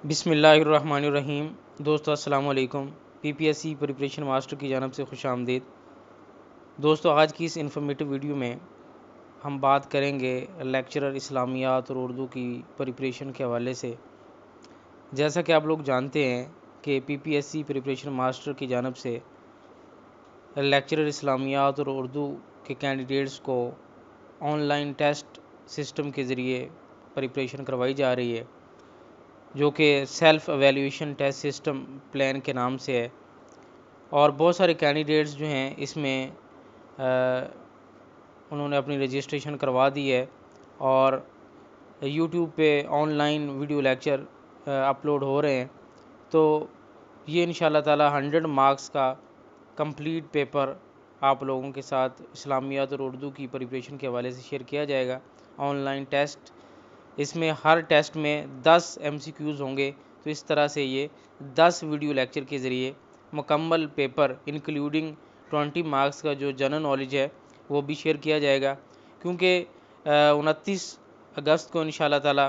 بسم اللہ الرحمن الرحیم۔ دوستو السلام علیکم۔ P P S C preparation master کی جانب سے خوش آمدید۔ دوستو آج کی اس انفارمیٹو ویڈیو میں ہم بات کریں گے لیکچرر اسلامیات اور اردو کی پریپریشن کے حوالے سے۔ جیسا کہ آپ لوگ جانتے ہیں کہ P P S C preparation master کی جانب سے لیکچرر اسلامیات اور اردو کے کینڈیڈیٹس کو آن لائن ٹیسٹ سسٹم کے ذریعے پریپریشن کروائی جا رہی ہے، جو کہ self evaluation test system plan کے نام سے ہے، اور بہت سارے کینڈیڈیٹس جو ہیں اس میں انہوں نے اپنی رجسٹریشن کروا دی ہے، اور یوٹیوب پہ online video lecture upload ہو رہے ہیں۔ تو یہ انشاءاللہ تعالی 100 مارکس کا کمپلیٹ پیپر آپ لوگوں کے ساتھ اسلامیات اور اردو کی پریپریشن کے حوالے سے شیئر کیا جائے گا۔ آن لائن ٹیسٹ، اس میں ہر ٹیسٹ میں 10 ایم سی کیوز ہوں گے، تو اس طرح سے یہ 10 ویڈیو لیکچر کے ذریعے مکمل پیپر انکلوڈنگ 20 مارکس کا جو جنرل نالج ہے وہ بھی شیئر کیا جائے گا، کیونکہ 29 اگست کو انشاءاللہ تعالی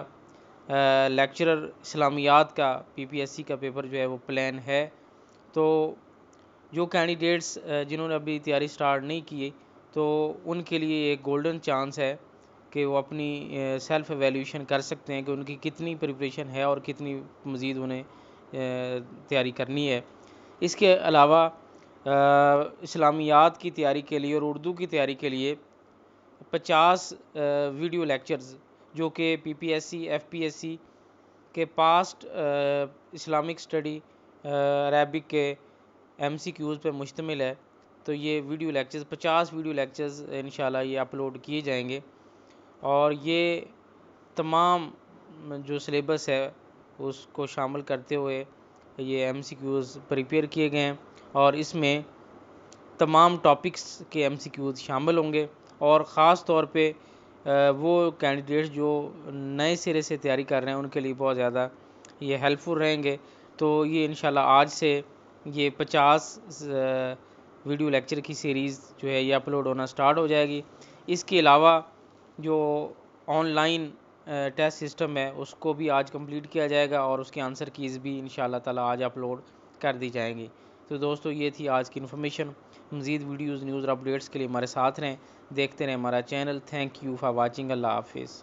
لیکچرر اسلامیات کا پی پی ایس سی کا پیپر جو ہے وہ پلان ہے۔ تو جو کینڈیڈیٹس جنہوں نے ابھی تیاری سٹارٹ نہیں کی تو ان کے لیے ایک گولڈن چانس ہے کہ وہ اپنی سیلف ایویلیویشن کر سکتے ہیں کہ ان کی کتنی پریپریشن ہے اور کتنی مزید انہیں تیاری کرنی ہے۔ اس کے علاوہ اسلامیات کی تیاری کے لیے اور اردو کی تیاری کے لیے 50 ویڈیو لیکچرز جو کہ P P S C F P S C کے پاسٹ اسلامک اسٹڈی عربک کے ایم سی کیوز پہ مشتمل ہے، تو یہ ویڈیو لیکچرز 50 ویڈیو لیکچرز انشاءاللہ یہ اپلوڈ کیے جائیں گے، اور یہ تمام جو سلیبس ہے اس کو شامل کرتے ہوئے یہ ایم سی کیوز پریپیئر کیے گئے ہیں، اور اس میں تمام ٹاپکس کے ایم سی کیوز شامل ہوں گے، اور خاص طور پہ وہ کینڈیڈیٹس جو نئے سرے سے تیاری کر رہے ہیں ان کے لیے بہت زیادہ یہ ہیلپ فل رہیں گے۔ تو یہ انشاءاللہ آج سے یہ 50 ویڈیو لیکچر کی سیریز جو ہے یہ اپلوڈ ہونا سٹارٹ ہو جائے گی۔ اس کے علاوہ جو آن لائن ٹیسٹ سسٹم ہے اس کو بھی آج کمپلیٹ کیا جائے گا، اور اس کے آنسر کیز بھی انشاءاللہ تعالی آج اپلوڈ کر دی جائیں گی۔ تو دوستو یہ تھی آج کی انفارمیشن۔ مزید ویڈیوز، نیوز اور اپڈیٹس کے لیے ہمارے ساتھ رہیں، دیکھتے رہیں ہمارا channel. Thank you for watching. اللہ حافظ۔